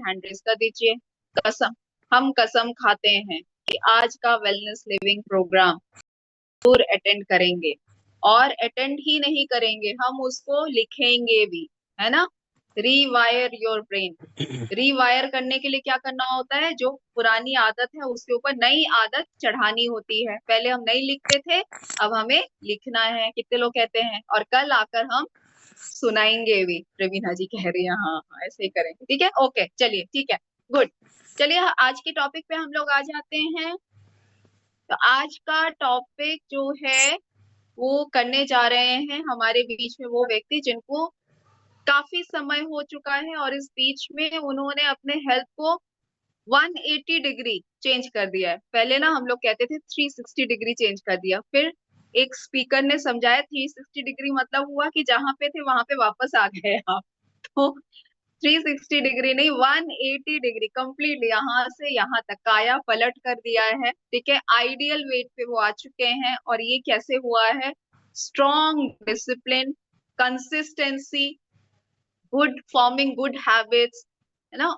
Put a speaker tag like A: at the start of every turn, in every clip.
A: Hand raise कर दीजिए। कसम, हम कसम खाते हैं कि आज का वेलनेस लिविंग प्रोग्राम जरूर अटेंड करेंगे, और अटेंड ही नहीं करेंगे, हम उसको लिखेंगे भी, है ना। रीवायर योर ब्रेन। रीवायर करने के लिए क्या करना होता है, जो पुरानी आदत है उसके ऊपर नई आदत चढ़ानी होती है। पहले हम नहीं लिखते थे, अब हमें लिखना है। कितने लोग कहते हैं, और कल आकर हम सुनाएंगे भी। रवीना जी कह रही है हाँ हाँ ऐसे ही करेंगे, ठीक है, ओके चलिए, ठीक है, गुड। चलिए आज के टॉपिक पे हम लोग आ जाते हैं। तो आज का टॉपिक जो है वो करने जा रहे हैं हमारे बीच में वो व्यक्ति जिनको काफी समय हो चुका है, और इस बीच में उन्होंने अपने हेल्थ को 180 डिग्री चेंज कर दिया है। पहले ना हम लोग कहते थे 360 डिग्री चेंज कर दिया, फिर एक स्पीकर ने समझाया 360 डिग्री मतलब हुआ कि जहां पे थे वहां पे वापस आ गए आप। तो 360 डिग्री नहीं, 180 डिग्री कंप्लीट, यहाँ से यहाँ तक काया पलट कर दिया है, ठीक है। आइडियल वेट पे वो आ चुके हैं, और ये कैसे हुआ है, strong discipline, consistency, good forming good habits, है ना,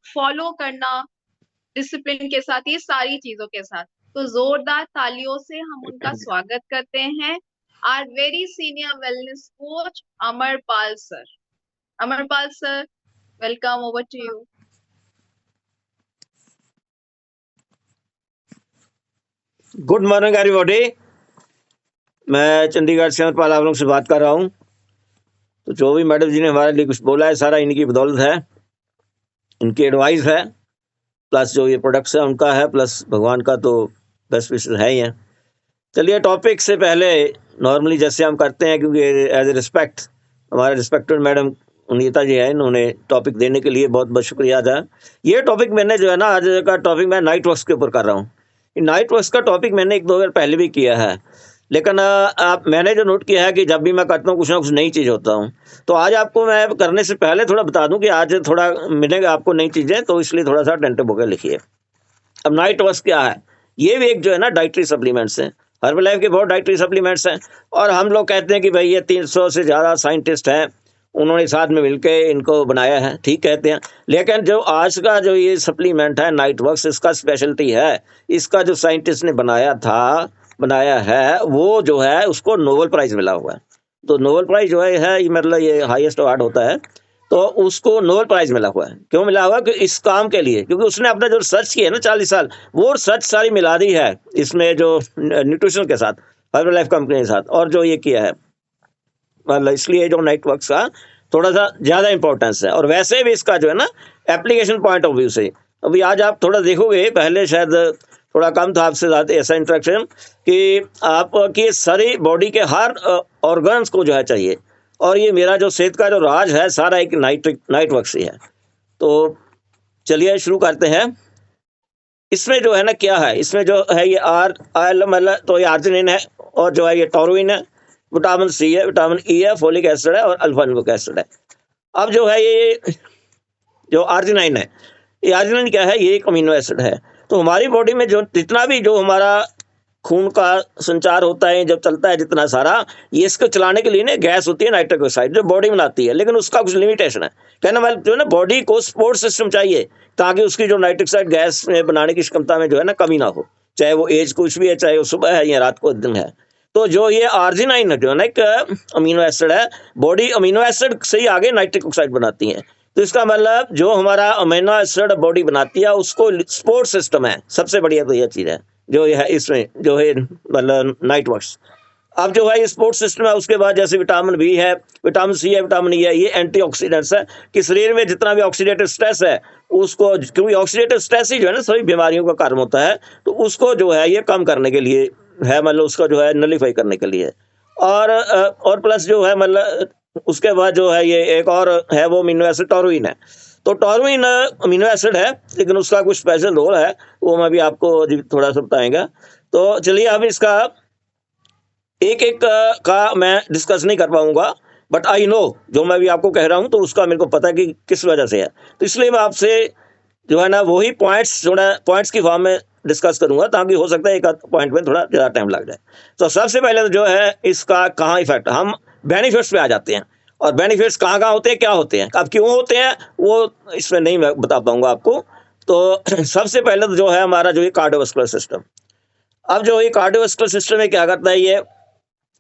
A: फॉलो करना डिसिप्लिन के साथ, ये सारी चीजों के साथ। तो जोरदार तालियों से हम उनका स्वागत करते हैं, our very senior wellness coach Amarpal sir. Amarpal sir, welcome, over to you.
B: Good morning everybody. मैं चंडीगढ़ से अमरपाल आप लोग से बात कर रहा हूँ। तो जो भी मैडम जी ने हमारे लिए कुछ बोला है सारा इनकी बदौलत है, इनकी एडवाइस है, प्लस जो ये प्रोडक्ट्स है उनका है, प्लस भगवान का तो बेस्ट विशेस है ही है। चलिए टॉपिक से पहले नॉर्मली जैसे हम करते हैं, क्योंकि एज ए रिस्पेक्ट हमारे रिस्पेक्टेड मैडम नीता जी है, इन्होंने टॉपिक देने के लिए बहुत बहुत शुक्रिया अदा। ये टॉपिक मैंने जो है ना, आज का टॉपिक मैं नाइट वर्क्स के ऊपर कर रहा हूँ। नाइट वर्क्स का टॉपिक मैंने 1-2 बार पहले भी किया है, लेकिन मैंने जो नोट किया है कि जब भी मैं करता हूँ कुछ ना कुछ नई चीज़ होता हूँ। तो आज आपको मैं करने से पहले थोड़ा बता दूं कि आज थोड़ा मिलेगा आपको नई चीज़ें, तो इसलिए थोड़ा सा टेंटिव होकर लिखिए। अब नाइट वर्क्स क्या है, ये भी एक जो है ना डाइटरी सप्लीमेंट्स हैं। हर्बल लाइफ के बहुत डाइटरी सप्लीमेंट्स हैं, और हम लोग कहते हैं कि भाई ये 300 से ज़्यादा साइंटिस्ट हैं, उन्होंने साथ में मिलकर इनको बनाया है, ठीक कहते हैं। लेकिन जो आज का जो ये सप्लीमेंट है नाइट वर्क्स, इसका स्पेशलिटी है, इसका जो साइंटिस्ट ने बनाया है वो जो है उसको नोबेल प्राइज़ मिला हुआ है। तो नोबेल प्राइज़ जो है ये मतलब ये हाईएस्ट अवार्ड होता है, तो उसको नोबेल प्राइज़ मिला हुआ है। क्यों मिला हुआ, कि इस काम के लिए, क्योंकि उसने अपना जो रिसर्च की है ना 40 साल, वो रिसर्च सारी मिला दी है इसमें जो न्यूट्रिशन के साथ, हर्बल लाइफ कंपनी के साथ, और जो ये किया है मतलब इसलिए जो नाइट वर्क्स का थोड़ा सा ज़्यादा इंपॉर्टेंस है। और वैसे भी इसका जो है ना एप्लीकेशन पॉइंट ऑफ व्यू से, अभी आज आप थोड़ा देखोगे, पहले शायद थोड़ा कम था आपसे ज़्यादा ऐसा इंटरेक्शन, कि आपकी सारी बॉडी के हर ऑर्गन्स को जो है चाहिए, और ये मेरा जो सेहत का जो राज है सारा एक नाइट वर्क से है। तो चलिए शुरू करते हैं। इसमें जो है ना क्या है, इसमें जो है ये तो ये आर्जिनिन है, और जो है ये टॉरुइन है, विटामिन सी है, विटामिन ई है, फोलिक एसिड है, और अल्फा न्यूक्लिक एसिड है। अब जो है ये जो आर्जिनाइन है, ये आर्जिनाइन क्या है, ये एक अमीनो एसिड है। तो हमारी बॉडी में जो जितना भी जो हमारा खून का संचार होता है, जब चलता है जितना सारा, ये इसको चलाने के लिए ना गैस होती है नाइट्रिक ऑक्साइड, जो बॉडी बनाती है, लेकिन उसका कुछ लिमिटेशन है। कहना मतलब जो है ना बॉडी को सपोर्ट सिस्टम चाहिए, ताकि उसकी जो नाइट्रिक ऑक्साइड गैस में बनाने की क्षमता में जो है ना कमी ना हो, चाहे वो एज कुछ भी है, चाहे वो सुबह है या रात को दिन है। तो जो ये आर्जिनाइन जो है ना एक अमीनो एसिड है, बॉडी अमीनो एसिड से ही आगे नाइट्रिक ऑक्साइड बनाती है। तो इसका मतलब जो हमारा अमीनो एसिड बॉडी बनाती है उसको सपोर्ट सिस्टम है, सबसे बढ़िया तो यह चीज़ है जो ये है इसमें जो है मतलब नाइट वर्क्स। अब जो है ये स्पोर्ट्स सिस्टम है, उसके बाद जैसे विटामिन बी है, विटामिन सी है, विटामिन ई है, ये एंटीऑक्सीडेंट्स है, कि शरीर में जितना भी ऑक्सीडेटिव स्ट्रेस है उसको, क्योंकि ऑक्सीडेटिव स्ट्रेस ही जो है ना सभी बीमारियों का कारण होता है, तो उसको जो है ये कम करने के लिए है, मतलब उसका जो है नलीफाई करने के लिए। और प्लस जो है मतलब उसके बाद जो है ये एक और है वो अमीनो एसिड टॉरुइन है। तो टॉरुइन अमीनो एसिड है, लेकिन उसका कुछ स्पेशल रोल है, वो मैं भी आपको थोड़ा सा बताएंगा। तो चलिए अब इसका एक एक का मैं डिस्कस नहीं कर पाऊंगा, बट आई नो जो मैं भी आपको कह रहा हूँ तो उसका मेरे को पता है कि किस वजह से है। तो इसलिए मैं आपसे जो है ना वही पॉइंट्स की फॉर्म में डिस्कस करूंगा, ताकि हो सकता है एक पॉइंट में थोड़ा ज़्यादा टाइम लग जाए। तो सबसे पहले तो जो है इसका कहाँ इफेक्ट, हम बेनिफिट्स पे आ जाते हैं। और बेनिफिट्स कहाँ कहाँ होते हैं, क्या होते हैं, अब क्यों होते हैं, वो इसमें नहीं मैं बता पाऊंगा आपको। तो सबसे पहले तो जो है हमारा जो ये कार्डियोवास्कुलर सिस्टम, अब जो ये कार्डियोवास्कुलर सिस्टम है क्या करता है ये,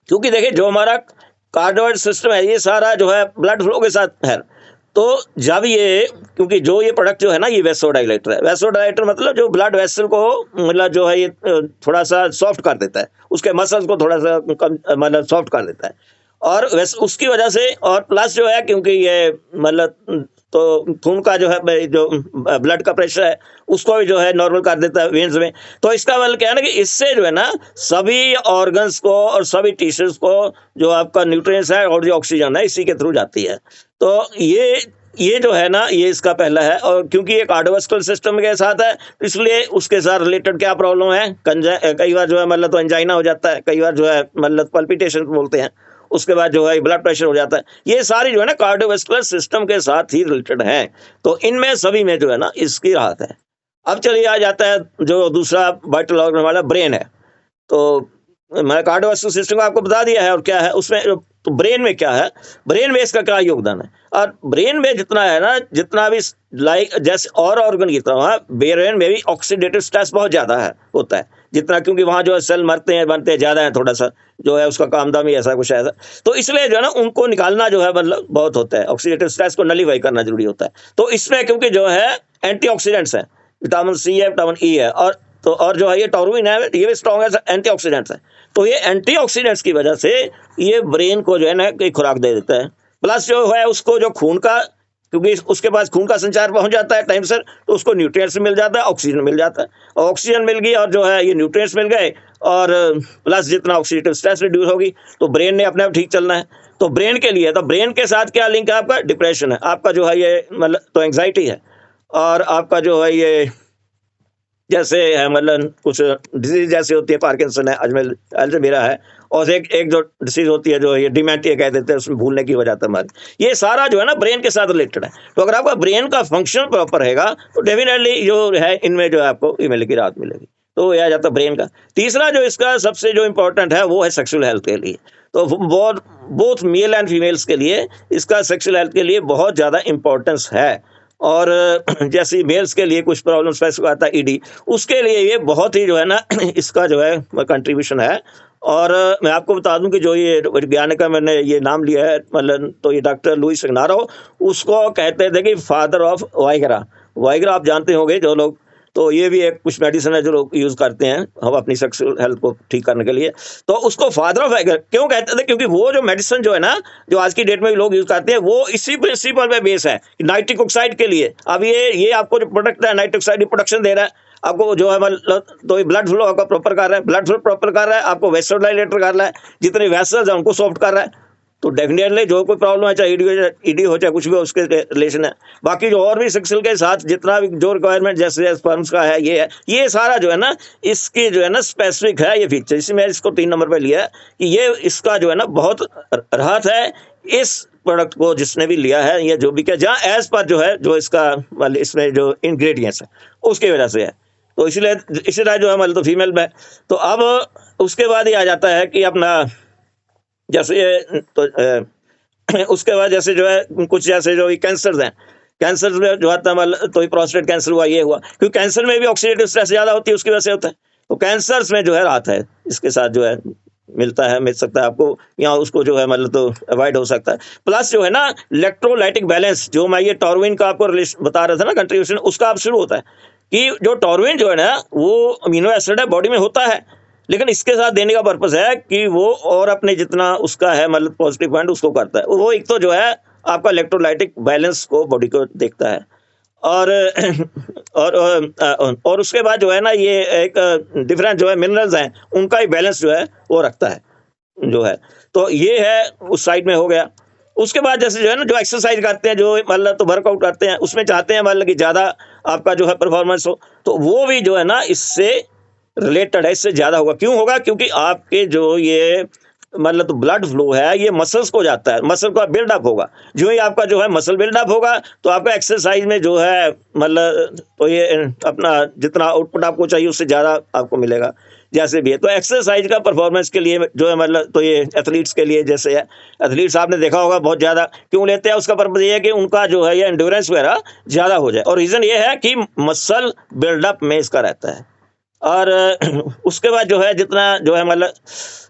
B: क्योंकि देखिए जो हमारा कार्डियोवास्कुलर सिस्टम है ये सारा जो है ब्लड फ्लो के साथ है। तो जब ये, क्योंकि जो ये प्रोडक्ट जो है ना ये वेसोडाइलेटर है, वेसोडाइलेटर मतलब जो ब्लड वेसल को मतलब जो है ये थोड़ा सा सॉफ्ट कर देता है, उसके मसल्स को थोड़ा सा कम मतलब सॉफ्ट कर देता है। और वैसे उसकी वजह से, और प्लस जो है क्योंकि ये मतलब तो खून का जो है जो ब्लड का प्रेशर है उसको भी जो है नॉर्मल कर देता है वेन्स में। तो इसका मतलब क्या है ना कि इससे जो है ना सभी ऑर्गन्स को और सभी टिश्यूज को जो आपका न्यूट्रिएंट्स है और जो ऑक्सीजन है इसी के थ्रू जाती है। तो ये जो है ना ये इसका पहला है। और क्योंकि ये कार्डियोवास्कुलर सिस्टम के साथ है इसलिए उसके साथ रिलेटेड क्या प्रॉब्लम है, कई बार जो है मतलब तो एंजाइना हो जाता है, कई बार जो है मतलब पल्पिटेशन बोलते हैं, उसके बाद जो है ब्लड प्रेशर हो जाता है। ये सारी जो है ना कार्डियोवास्कुलर सिस्टम के साथ ही रिलेटेड है। तो इनमें सभी में जो है ना इसकी राहत है। अब चलिए आ जाता है जो दूसरा वाइटल ऑर्गन वाला ब्रेन है। तो मैं कार्डियोवास्कुलर सिस्टम को आपको बता दिया है और क्या है उसमें। तो ब्रेन में क्या है, ब्रेन में इसका क्या योगदान है, और ब्रेन में जितना है ना, जितना भी लाइक जैसे और ऑर्गन की तरह ब्रेन में भी ऑक्सीडेटिव स्ट्रेस बहुत ज्यादा है होता है जितना, क्योंकि वहां जो है सेल मरते हैं बनते हैं ज्यादा है, थोड़ा सा जो है उसका काम दाम ही ऐसा कुछ है। तो इसलिए जो है ना उनको निकालना जो है मतलब बहुत होता है, ऑक्सीडेटिव स्ट्रेस को नलीफाई करना जरूरी होता है। तो इसमें क्योंकि जो है एंटीऑक्सीडेंट्स है, विटामिन सी है, विटामिन ई है, और जो है ये टॉर्विन है, ये भी स्ट्रॉन्ग है, एंटीऑक्सीडेंट्स है। तो ये एंटीऑक्सीडेंट्स की वजह से ये ब्रेन को जो है ना एक खुराक दे देता है। प्लस जो है उसको जो खून का, क्योंकि उसके पास खून का संचार पहुंच जाता है टाइम से, तो उसको न्यूट्रिएंट्स मिल जाता है, ऑक्सीजन मिल जाता है, और ऑक्सीजन मिल गई और जो है ये न्यूट्रिएंट्स मिल गए, और प्लस जितना ऑक्सीडेटिव स्ट्रेस रिड्यूस होगी तो ब्रेन ने अपने आप ठीक चलना है। तो ब्रेन के लिए, तो ब्रेन के साथ क्या लिंक है आपका, डिप्रेशन है आपका जो है ये मतलब तो एंग्जाइटी है, और आपका जो है ये जैसे है मतलब कुछ डिजीज जैसे होती है, पार्किंसन है, अल्जाइमर है, और एक जो डिसीज होती है जो ये डिमेंटिया कह देते हैं, उसमें भूलने की वजह हमारी, ये सारा जो है ना ब्रेन के साथ रिलेटेड है। तो अगर आपका ब्रेन का फंक्शन प्रॉपर रहेगा तो डेफिनेटली जो है इनमें जो है आपको ईमेल की राहत मिलेगी। तो यह आ जाता है ब्रेन का। तीसरा जो इसका सबसे जो इम्पोर्टेंट है वो है सेक्सुअल हेल्थ के लिए। तो बोथ मेल एंड फीमेल्स के लिए इसका सेक्सुअल हेल्थ के लिए बहुत ज़्यादा इम्पोर्टेंस है। और जैसे मेल्स के लिए कुछ प्रॉब्लम स्पेसिफिक आता है ईडी, उसके लिए ये बहुत ही जो है ना इसका जो है कंट्रीब्यूशन है। और मैं आपको बता दूं कि जो ये वैज्ञानिक का मैंने ये नाम लिया है मतलब, तो ये डॉक्टर लुइस इग्नारो, उसको कहते थे कि फादर ऑफ वाइग्रा। वाइग्रा आप जानते होंगे जो लोग, तो ये भी एक कुछ मेडिसिन है जो लोग यूज करते हैं हम अपनी सेक्सुअल हेल्थ को ठीक करने के लिए। तो उसको फादर ऑफ वाइग्रा क्यों कहते थे, क्योंकि वो जो मेडिसिन जो है ना जो आज की डेट में भी लोग यूज करते हैं वो इसी प्रिंसिपल पे बेस है, नाइट्रिक ऑक्साइड के लिए। अब ये आपको जो प्रोडक्ट है नाइट्रिक ऑक्साइड प्रोडक्शन दे रहा है आपको जो है मतलब, तो ये ब्लड फ्लो आपका प्रॉपर कर रहा है, ब्लड फ्लो प्रॉपर कर रहा है, आपको वेसोडाइलेटर कर रहा है, जितने वेसल्स हैं उनको सॉफ्ट कर रहा है। तो डेफिनेटली जो कोई प्रॉब्लम है, चाहे ईडी हो चाहे कुछ भी हो, उसके रिलेशन है। बाकी जो और भी सेक्सुअल के साथ जितना भी जो रिक्वायरमेंट जैसे स्पर्म्स का है, ये सारा जो है ना इसकी जो है ना स्पेसिफिक है ये फीचर, इसमें मैं इसको 3 नंबर पे लिया है कि ये इसका जो है ना बहुत राहत है इस प्रोडक्ट को जिसने भी लिया है, ये जो भी क्या जहाँ एज पर जो है जो इसका मतलब इसमें जो इंग्रेडिएंट्स है उसकी वजह से है। तो इसलिए जो है मतलब तो फीमेल में। तो अब उसके बाद ये आ जाता है कि अपना जैसे ये तो उसके बाद जैसे जो है कुछ जैसे जो कैंसर्स हैं, कैंसर में जो आता है मतलब तो प्रोस्टेट कैंसर हुआ, ये हुआ, क्योंकि कैंसर में भी ऑक्सीडेटिव स्ट्रेस ज़्यादा होती है उसकी वजह से होता है। तो कैंसर्स में जो है राहत है इसके साथ जो है मिल सकता है आपको, या उसको जो है मतलब तो अवॉइड हो सकता है। प्लस जो है ना इलेक्ट्रोलाइटिक बैलेंस, जो मैं ये टॉर्विन का आपको बता रहा था ना कंट्रीब्यूशन, उसका आप शुरू होता है कि जो टॉर्विन जो है ना वो अमीनो एसिड है बॉडी में होता है, लेकिन इसके साथ देने का पर्पस है कि वो और अपने जितना उसका है मतलब पॉजिटिव पॉइंट उसको करता है। वो एक तो जो है आपका इलेक्ट्रोलाइटिक बैलेंस को बॉडी को देखता है, और और उसके बाद जो है ना ये एक डिफरेंट जो है मिनरल्स हैं उनका ही बैलेंस जो है वो रखता है जो है। तो ये है उस साइड में हो गया। उसके बाद जैसे जो है ना जो एक्सरसाइज करते हैं, जो मतलब तो वर्कआउट करते हैं, उसमें चाहते हैं मतलब कि ज़्यादा आपका जो है परफॉर्मेंस हो, तो वो भी जो है ना इससे रिलेटेड है, इससे ज़्यादा होगा। क्यों होगा, क्योंकि आपके जो ये मतलब तो ब्लड फ्लो है ये मसल्स को जाता है, मसल का बिल्डअप होगा। जो ही आपका जो है मसल बिल्डअप होगा तो आपका एक्सरसाइज में जो है मतलब तो ये अपना जितना आउटपुट आपको चाहिए उससे ज़्यादा आपको मिलेगा। जैसे भी है। तो एक्सरसाइज का परफॉर्मेंस के लिए जो है मतलब तो ये एथलीट्स के लिए जैसे है, एथलीट्स आपने देखा होगा बहुत ज़्यादा क्यों लेते हैं, उसका पर्पज ये है कि उनका जो है ये एंड्योरेंस वगैरह ज़्यादा हो जाए, और रीज़न ये है कि मसल बिल्डअप में इसका रहता है। और उसके बाद जो है जितना जो है मतलब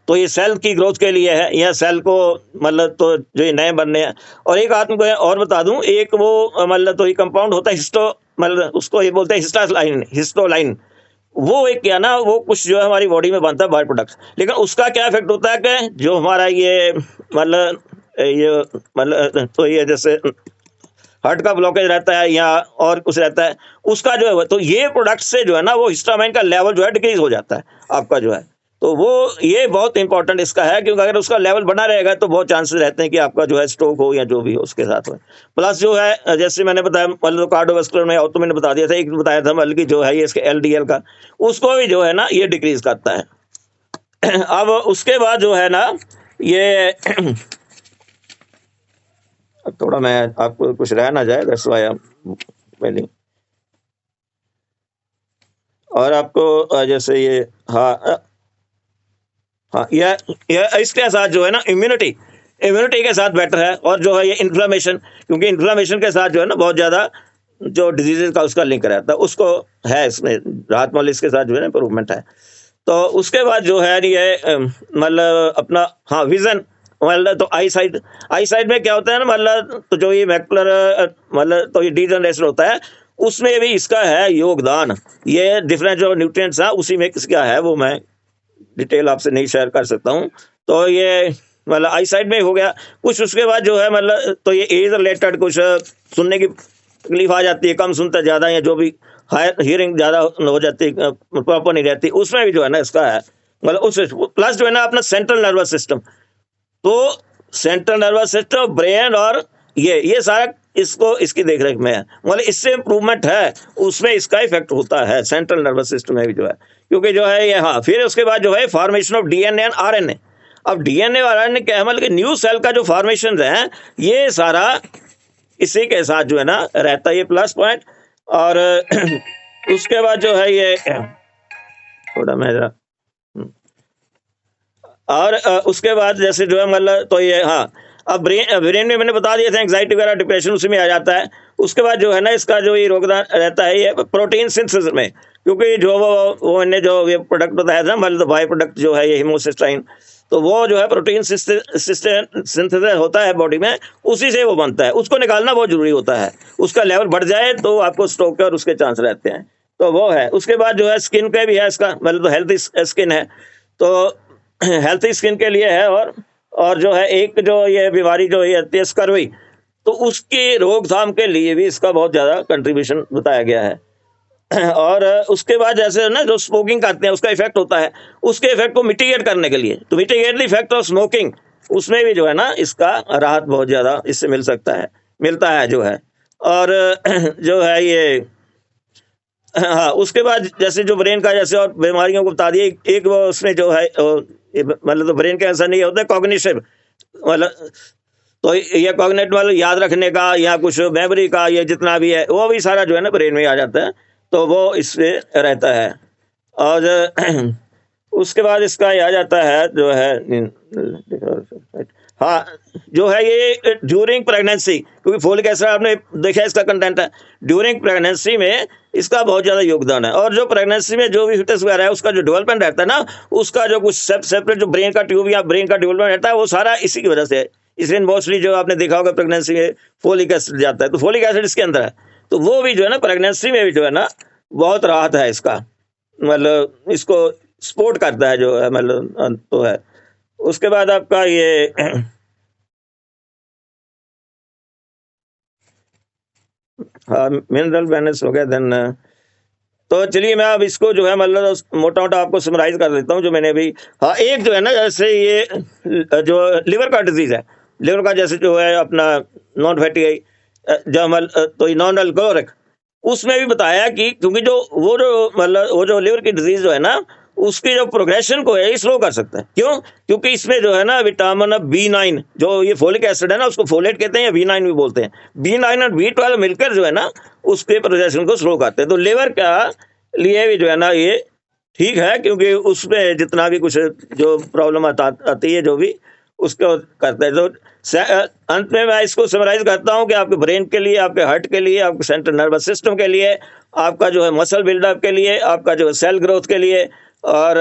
B: तो ये सेल की ग्रोथ के लिए है, या सेल को मतलब तो जो ये नए बनने हैं। और एक आपको और बता दूं, एक वो मतलब तो ये कंपाउंड होता है हिस्टो, मतलब उसको ये बोलते हैं हिस्टोलाइन। वो एक क्या ना, वो कुछ जो है हमारी बॉडी में बनता है बाय प्रोडक्ट, लेकिन उसका क्या इफेक्ट होता है कि जो हमारा ये मतलब तो ये जैसे हार्ट का ब्लॉकेज रहता है या और कुछ रहता है, उसका जो है तो ये प्रोडक्ट से जो है ना वो हिस्टामाइन का लेवल जो है डिक्रीज हो जाता है आपका जो है। तो वो ये बहुत इंपॉर्टेंट इसका है, क्योंकि अगर उसका लेवल बना रहेगा तो बहुत चांसेस रहते हैं कि आपका जो है स्ट्रोक हो या जो भी हो उसके साथ हो। प्लस जो है जैसे मैंने बताया मतलब कार्डियोवास्कुलर में, तो मैंने बता दिया था, एक बताया था मतलब कि जो है ये इसके एलडीएल का, उसको भी जो है ना ये डिक्रीज करता है। अब उसके बाद जो है ना ये थोड़ा मैं आपको कुछ रह ना जाए, दैट्स व्हाई आई और आपको जैसे ये हाँ ये इसके साथ जो है ना इम्यूनिटी के साथ बेटर है, और जो है ये इन्फ्लामेशन, क्योंकि इन्फ्लामेशन के साथ जो है ना बहुत ज़्यादा जो डिजीजेज का उसका लिंक रहता है, उसको है इसमें राहत, मतलब इसके साथ जो है ना इम्प्रूवमेंट है। तो उसके बाद जो है ये मतलब अपना हाँ विजन, मतलब तो आई साइड में क्या होता है ना, मतलब तो जो ये मैकुलर मतलब तो ये डीजनरेशन होता है, उसमें भी इसका है योगदान। ये डिफरेंट जो न्यूट्रिएंट्स हैं उसी में किसका है वो मैं डिटेल आपसे नहीं शेयर कर सकता हूँ। तो ये मतलब आई साइड में हो गया कुछ। उसके बाद जो है मतलब तो ये एज रिलेटेड कुछ सुनने की तकलीफ आ जाती है, कम सुनता ज़्यादा, या जो भी हायर हियरिंग ज़्यादा हो जाती है, प्रॉपर नहीं रहती, उसमें भी जो है ना इसका है मतलब उस। प्लस जो है ना अपना सेंट्रल नर्वस सिस्टम, तो सेंट्रल नर्वस सिस्टम, ब्रेन और ये सारा इसको इसकी देखरेख में है, मतलब इससे इम्प्रूवमेंट है, उसमें इसका इफेक्ट होता है सेंट्रल नर्वस सिस्टम में भी जो है, क्योंकि जो है ये हाँ। फिर उसके बाद जो है formation of DNA and RNA. अब डीएनए और आरएनए क्या है, मतलब कि न्यू सेल का जो फॉर्मेशन है ये सारा इसी के साथ जो है ना रहता है, ये प्लस पॉइंट। और उसके बाद जो है ये थोड़ा मेरा और उसके बाद जैसे जो है मतलब तो ये हाँ, अब ब्रेन में मैंने बता दिया था एंग्जाइटी वगैरह डिप्रेशन उसी में आ जाता है। उसके बाद जो है ना इसका जो ये योगदान रहता है ये प्रोटीन सिंथेसिस में, क्योंकि जो वो मैंने जो ये प्रोडक्ट बताया था मतलब बाई प्रोडक्ट जो है ये हिमोसिस्टाइन, तो वो जो है प्रोटीन सिंथेसिस होता है बॉडी में, उसी से वो बनता है, उसको निकालना बहुत जरूरी होता है। उसका लेवल बढ़ जाए तो आपको स्ट्रोक के और उसके चांस रहते हैं, तो वो है। उसके बाद जो है स्किन का भी है इसका, मतलब तो हेल्थी स्किन है, तो हेल्थी स्किन के लिए है। और जो है एक जो ये बीमारी जो ये आती है स्कर्वी, तो उसकी रोकथाम के लिए भी इसका बहुत ज़्यादा कंट्रीब्यूशन बताया गया है। और उसके बाद जैसे ना जो स्मोकिंग करते हैं उसका इफेक्ट होता है, उसके इफेक्ट को मिटिगेट करने के लिए, तो mitigate the effect of smoking, उसमें भी जो है ना इसका राहत बहुत ज़्यादा इससे मिलता है जो है। और जो है ये हाँ, उसके बाद जैसे जो ब्रेन का जैसे और बीमारियों को बता दिए, एक वो उसमें जो है मतलब तो ब्रेन कैंसर नहीं होता है, कॉग्निटिव मतलब तो ये कॉग्निटिव मतलब याद रखने का या कुछ मेमोरी का, ये जितना भी है वो भी सारा जो है ना ब्रेन में आ जाता है, तो वो इससे रहता है। और उसके बाद इसका आ जाता है जो है हाँ, जो है ये ड्यूरिंग प्रेगनेंसी, क्योंकि फोलिक एसिड आपने देखा इसका कंटेंट है, ड्यूरिंग प्रेगनेंसी में इसका बहुत ज़्यादा योगदान है। और जो प्रेगनेंसी में जो भी फिटनेस वगैरह है उसका जो डेवलपमेंट रहता है ना, उसका जो कुछ सेपरेट जो ब्रेन का ट्यूब या ब्रेन का डेवलपमेंट रहता है वो सारा इसी की वजह से है। इसलिए मोस्टली जो आपने देखा होगा प्रेगनेंसी में फोलिक एसिड जाता है, तो फोलिक एसिड इसके अंदर है, तो वो भी जो है ना प्रेगनेंसी में भी जो है ना बहुत राहत है इसका, मतलब इसको सपोर्ट करता है जो है मतलब तो है। उसके बाद आपका ये हाँ मिनरल बैलेंस हो गया। देन तो चलिए मैं अब इसको जो है मतलब मोटा मोटा आपको समराइज कर देता हूँ जो मैंने अभी। हाँ, एक जो है ना जैसे ये जो लिवर का डिजीज है, लिवर का जैसे जो है अपना नॉन फैटी जो तो नॉन अल्कोहलिक, उसमें भी बताया कि क्योंकि जो मतलब वो जो लिवर की डिजीज जो है ना उसकी जो प्रोग्रेशन को है स्लो कर सकता है। क्यों? क्योंकि इसमें जो है ना विटामिन B9 जो ये फोलिक एसिड है ना उसको फोलेट कहते हैं या B9 भी बोलते हैं, B9 और B12 मिलकर जो है ना उसके प्रोग्रेशन को स्लो करते हैं। तो लिवर का लिए भी जो है ना ये ठीक है, क्योंकि उसमें जितना भी कुछ जो प्रॉब्लम आती है जो भी उसको करते हैं। तो अंत में मैं इसको समराइज करता हूँ कि आपके ब्रेन के लिए, आपके हार्ट के लिए, आपके सेंट्रल नर्वस सिस्टम के लिए, आपका जो है मसल बिल्डअप के लिए, आपका जो है सेल ग्रोथ के लिए, और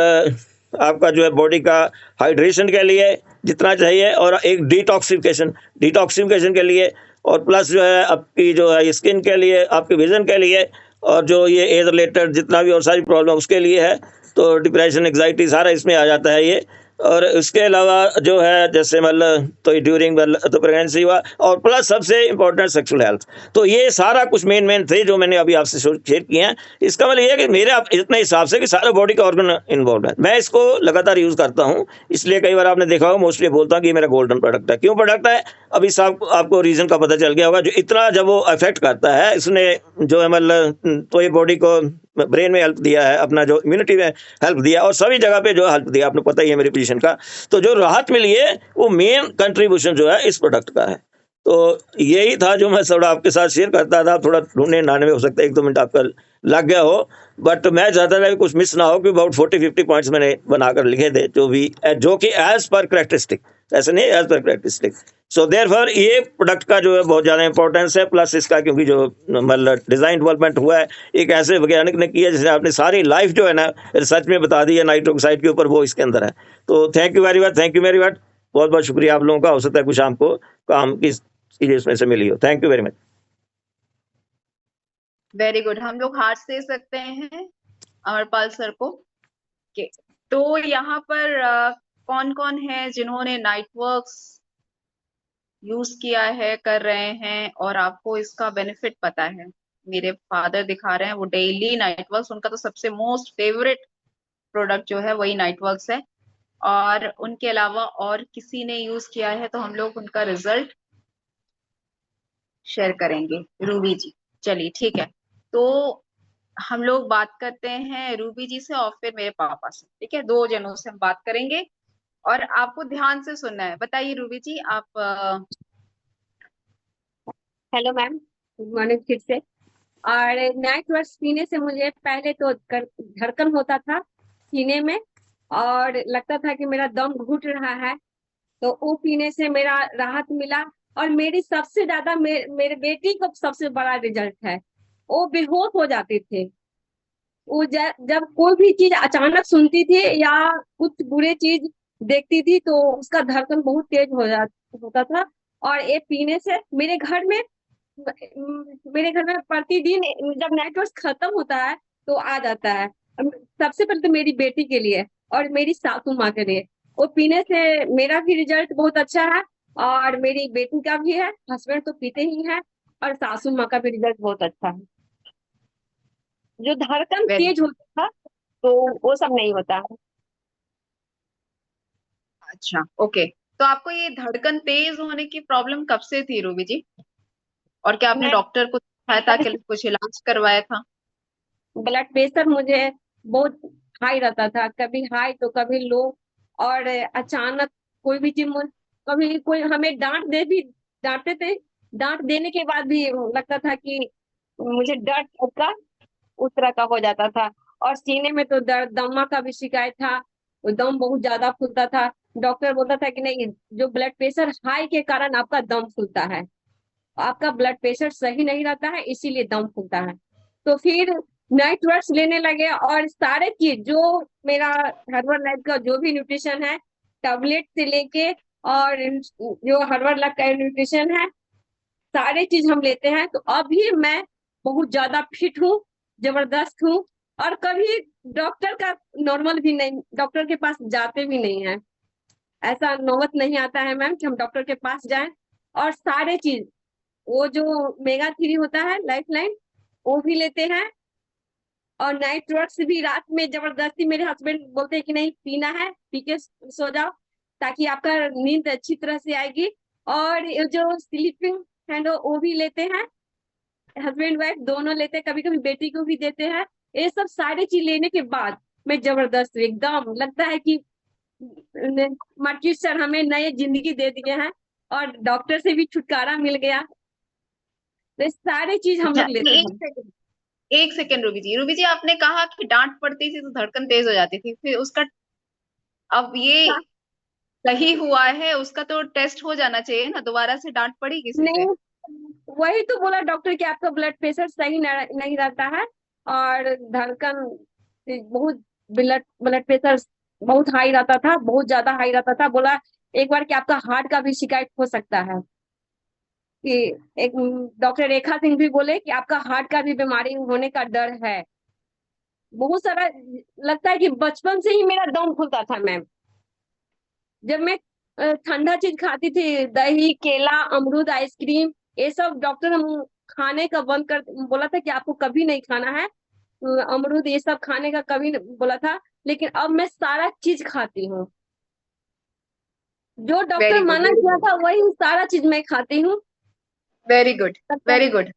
B: आपका जो है बॉडी का हाइड्रेशन के लिए जितना चाहिए, और एक डिटॉक्सिफिकेशन के लिए, और प्लस जो है आपकी जो है स्किन के लिए, आपके विजन के लिए, और जो ये एज रिलेटेड जितना भी और सारी प्रॉब्लम उसके लिए है। तो डिप्रेशन, एग्जाइटी सारा इसमें आ जाता है ये। और इसके अलावा जो है जैसे मतलब तो ड्यूरिंग तो प्रेगनेंसी हुआ, और प्लस सबसे इम्पोर्टेंट सेक्सुअल हेल्थ। तो ये सारा कुछ मेन थे जो मैंने अभी आपसे शेयर किए हैं। इसका मतलब ये है कि मेरे आप इतने हिसाब से कि सारा बॉडी का ऑर्गन इन्वॉल्व है। मैं इसको लगातार यूज करता हूँ, इसलिए कई बार आपने देखा होगा मोस्टली बोलता हूँ कि ये मेरा गोल्डन प्रोडक्ट है। क्यों प्रोडक्ट है, अभी आपको रीजन का पता चल गया होगा। जो इतना जब वो अफेक्ट करता है इसने जो है मतलब तो ये बॉडी को ब्रेन में हेल्प दिया है, अपना जो इम्यूनिटी में हेल्प दिया, और सभी जगह पे जो हेल्प दिया, आपने पता ही है मेरी पोजीशन का। तो जो राहत मिली है वो मेन कंट्रीब्यूशन जो है इस प्रोडक्ट का है। तो यही था जो मैं थोड़ा आपके साथ शेयर करता था। थोड़ा ढूंढने नाने में हो सकता है 1-2 मिनट आपका लग गया हो, बट मैं चाहता था कि कुछ मिस ना हो, कि अबाउट 40-50 पॉइंट्स मैंने बनाकर लिखे थे जो कि एज पर कैरेक्टरिस्टिक, ऐसे नहीं as per characteristic. So therefore ये प्रोडक्ट का जो है बहुत ज़्यादा इंपॉर्टेंस है। प्लस इसका क्योंकि जो मतलब डिज़ाइन डेवलपमेंट हुआ है एक ऐसे वैज्ञानिक ने किया जिसने अपनी सारी लाइफ जो है ना रिसर्च में बता दी है नाइट्रिक ऑक्साइड के ऊपर, वो इसके अंदर है। तो thank you very much, thank you very much, बहुत बहुत शुक्रिया आप लोगों का। हो सकता है कुछ आपको काम की चीज़ें इसमें से मिली हो। Thank you very much.
A: Very good. हम लोग हाथ दे सकते हैं अमरपाल सर को। के तो यहाँ पर कौन कौन है जिन्होंने नाइटवर्क्स यूज किया है, कर रहे हैं, और आपको इसका बेनिफिट पता है? मेरे फादर दिखा रहे हैं वो डेली नाइटवर्क्स, उनका तो सबसे मोस्ट फेवरेट प्रोडक्ट जो है वही नाइटवर्क्स है। और उनके अलावा और किसी ने यूज किया है तो हम लोग उनका रिजल्ट शेयर करेंगे। रूबी जी, चलिए ठीक है। तो हम लोग बात करते हैं रूबी जी से और फिर मेरे पापा से, ठीक है? 2 जनों से हम बात करेंगे और आपको ध्यान से सुनना है। बताइए रूबी जी, आप
C: हेलो मैम, गुड मॉर्निंग फिर से। और नाइट वर्क्स पीने से मुझे पहले तो धड़कन होता था सीने में, और लगता था कि मेरा दम घुट रहा है। तो वो पीने से मेरा राहत मिला। और मेरी सबसे ज्यादा मेरे बेटी को सबसे बड़ा रिजल्ट है। वो बेहोश हो जाते थे। वो जब कोई भी चीज अचानक सुनती थी या कुछ बुरे चीज देखती थी तो उसका धड़कन बहुत तेज होता था। और ये पीने से मेरे घर में प्रतिदिन जब नाइट वॉच खत्म होता है तो आ जाता है। सबसे पहले तो मेरी बेटी के लिए और मेरी सासू माँ के लिए। वो पीने से मेरा भी रिजल्ट बहुत अच्छा है और मेरी बेटी का भी है। हस्बैंड तो पीते ही है और सासू माँ का भी रिजल्ट बहुत अच्छा है। जो धड़कन
A: वेरी
C: तेज होता था तो वो सब नहीं होता है।
A: अच्छा, ओके। तो आपको ये धड़कन तेज होने की प्रॉब्लम कब से थी रूबी जी? और क्या आपने
C: मैं
A: डॉक्टर को दिखाया था कि कुछ इलाज करवाया था?
C: ब्लड प्रेशर मुझे बहुत हाई रहता था, कभी हाई तो कभी लो। और अचानक कोई भी चीज कभी कोई हमें डांटते थे। डांट देने के बाद भी लगता था कि मुझे डर का उस तरह का हो जाता था। और सीने में तो दर्द, दमा का भी शिकायत था। वो दम बहुत ज्यादा फूलता था। डॉक्टर बोलता था कि नहीं, जो ब्लड प्रेशर हाई के कारण आपका दम फूलता है, आपका ब्लड प्रेशर सही नहीं रहता है इसीलिए दम फूलता है। तो फिर नाइट वर्क्स लेने लगे और सारे चीज जो मेरा हर्बल लाइफ का जो भी न्यूट्रिशन है, टैबलेट से लेके और जो हर्बल लाइफ का न्यूट्रिशन है, सारे चीज हम लेते हैं। तो अभी मैं बहुत ज्यादा फिट हूँ, जबरदस्त हूँ। और कभी डॉक्टर का नॉर्मल भी नहीं, डॉक्टर के पास जाते भी नहीं है। ऐसा नौबत नहीं आता है मैम कि हम डॉक्टर के पास जाएं। और सारे चीज वो जो मेगा 3 होता है लाइफ लाइन, वो भी लेते हैं। और नाइट वर्क्स भी रात में जबरदस्ती मेरे हस्बैंड बोलते हैं कि नहीं पीना है, पी के सो जाओ ताकि आपका नींद अच्छी तरह से आएगी। और ये जो स्लीपिंग हैंड वो भी लेते हैं, हस्बैंड वाइफ दोनों लेते हैं, कभी कभी बेटी को भी देते हैं। ये सब सारी चीज लेने के बाद मैं जबरदस्त हूँ। एकदम लगता है कि मर्ची सर हमें नए जिंदगी दे दिए हैं और डॉक्टर से भी छुटकारा मिल गया। तो ये सारी चीज हम
A: अच्छा,
C: लोग लेते
A: एक
C: हैं।
A: सेकंड, एक सेकेंड रूबी जी आपने कहा कि डांट पड़ती थी तो धड़कन तेज हो जाती थी, फिर उसका अब ये सही हुआ है, उसका तो टेस्ट हो जाना चाहिए ना, दोबारा से डांट पड़ी किसी से?
C: नहीं, वही तो बोला डॉक्टर कि आपका ब्लड प्रेशर सही नहीं रहता है, और धड़कन बहुत, ब्लड ब्लड प्रेशर बहुत हाई रहता था, बहुत ज्यादा हाई रहता था। बोला एक बार कि आपका हार्ट का भी शिकायत हो सकता है, कि एक डॉक्टर रेखा सिंह भी बोले कि आपका हार्ट का भी बीमारी होने का डर है। बहुत सारा लगता है कि बचपन से ही मेरा दम खुलता था मैम। जब मैं ठंडा चीज खाती थी, दही, केला, अमरूद, आइसक्रीम, ये सब डॉक्टर हम खाने का बंद कर बोला था कि आपको कभी नहीं खाना है। अमरूद ये सब खाने का कभी बोला था, लेकिन अब मैं सारा चीज खाती हूँ। जो डॉक्टर
A: वेरी गुड,
C: मना
A: वेरी
C: किया
A: गुड,
C: था वही सारा चीज मैं खाती हूँ।
A: वेरी गुड,
C: तब
A: वेरी गुड।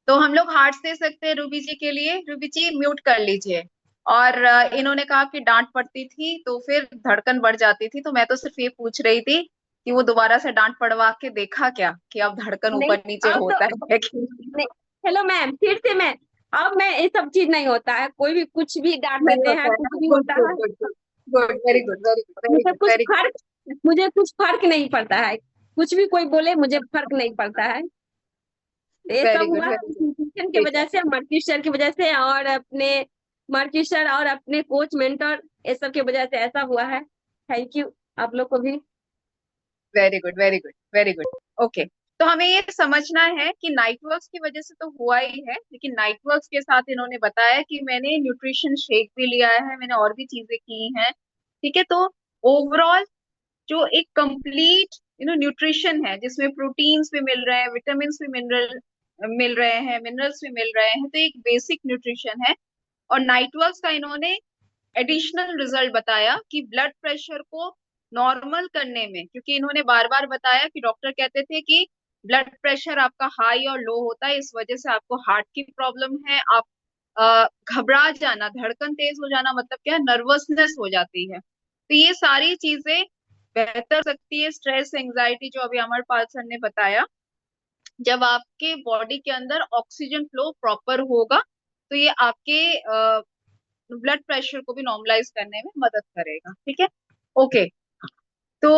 A: तो हम लोग हार्ट्स दे सकते हैं रूबी जी के लिए। रूबी जी म्यूट कर लीजिए। और इन्होंने कहा कि डांट पड़ती थी तो फिर धड़कन बढ़ जाती थी, तो मैं तो सिर्फ ये पूछ रही थी कि वो दोबारा से डांट पड़वा के देखा क्या कि अब धड़कन
C: नहीं,
A: ऊपर नीचे
C: अब
A: होता
C: तो
A: है कि
C: नहीं। हेलो मैम, फिर से मैं, अब मैं ये सब चीज नहीं होता है, कोई भी कुछ भी डांट
A: नहीं
C: देते हैं,
A: होता है
C: कुछ
A: ना?
C: भी
A: गुड
C: होता
A: गुड
C: है।
A: Good good good, very good, very good, very
C: मुझे
A: गुड,
C: कुछ
A: वेरी गुड।
C: फर्क मुझे कुछ फर्क नहीं पड़ता है, कुछ भी कोई बोले मुझे फर्क नहीं पड़ता है। ये
A: वेरी
C: सब
A: गुड,
C: हुआ
A: वेरी गुड।
C: न्यूट्रिशन की
A: ठीक है,
C: वजह से, मर्क्यूरी सर की वजह से, और अपने मर्क्यूरी सर और अपने कोच मेंटर, ये सब की वजह से ऐसा हुआ है। थैंक यू आप लोग को भी।
A: Very good, very good, very good. Okay, तो हमें ये समझना है कि नाइट वर्क्स की वजह से तो हुआ ही है, लेकिन नाइट वर्क्स के साथ इन्होंने बताया कि मैंने न्यूट्रिशन शेक भी लिया है, मैंने और भी चीजें की हैं। ठीक है, तो ओवरऑल जो एक कंप्लीट न्यूट्रिशन है जिसमें प्रोटीन्स भी मिल रहे हैं, विटामिन भी मिल रहे हैं, मिनरल्स भी मिल रहे हैं, तो एक बेसिक न्यूट्रिशन है। और नाइट वर्क्स का इन्होंने एडिशनल रिजल्ट बताया कि ब्लड प्रेशर को नॉर्मल करने में, क्योंकि इन्होंने बार बार बताया कि डॉक्टर कहते थे कि ब्लड प्रेशर आपका हाई और लो होता है, इस वजह से आपको हार्ट की प्रॉब्लम है, आप घबरा जाना, धड़कन तेज हो जाना, मतलब क्या, नर्वसनेस हो जाती है। तो ये सारी चीजें बेहतर हो सकती है, स्ट्रेस, एंजाइटी, जो अभी अमरपाल सर ने बताया, जब आपके बॉडी के अंदर ऑक्सीजन फ्लो प्रॉपर होगा, तो ये आपके ब्लड प्रेशर को भी नॉर्मलाइज करने में मदद करेगा। ठीक है, ओके। तो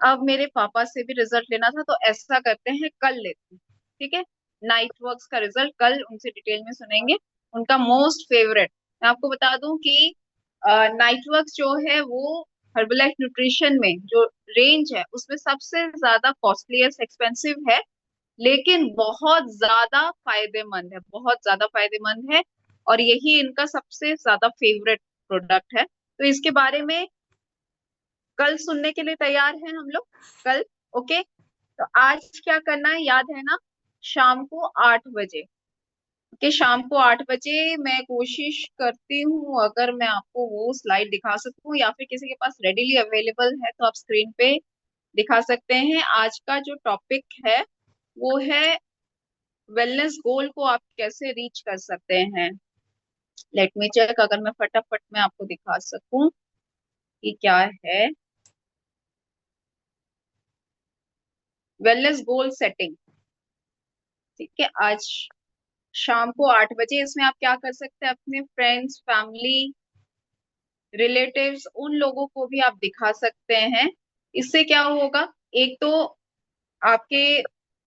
A: अब मेरे पापा से भी रिजल्ट लेना था, तो ऐसा करते हैं, कल लेते हैं। ठीक है, नाइट वर्क्स का रिजल्ट कल उनसे डिटेल में सुनेंगे, उनका मोस्ट फेवरेट। मैं आपको बता दूं कि नाइट वर्क्स जो है वो हर्बलाइफ न्यूट्रिशन में जो रेंज है उसमें सबसे ज्यादा कॉस्टलीस्ट एक्सपेंसिव है, लेकिन बहुत ज्यादा फायदेमंद है, बहुत ज्यादा फायदेमंद है। और यही इनका सबसे ज्यादा फेवरेट प्रोडक्ट है। तो इसके बारे में कल सुनने के लिए तैयार हैं हम लोग? कल, ओके। तो आज क्या करना है याद है ना? शाम को 8 बजे, ओके, शाम को 8 बजे मैं कोशिश करती हूँ अगर मैं आपको वो स्लाइड दिखा सकूं, या फिर किसी के पास रेडीली अवेलेबल है तो आप स्क्रीन पे दिखा सकते हैं। आज का जो टॉपिक है वो है वेलनेस गोल को आप कैसे रीच कर सकते हैं। लेट मी चेक, अगर मैं फटाफट में आपको दिखा सकूं कि क्या है वेलनेस गोल सेटिंग। ठीक है, आज शाम को 8 बजे, इसमें आप क्या कर सकते हैं, अपने फ्रेंड्स, फैमिली, रिलेटिव्स, उन लोगों को भी आप दिखा सकते हैं। इससे क्या होगा, एक तो आपके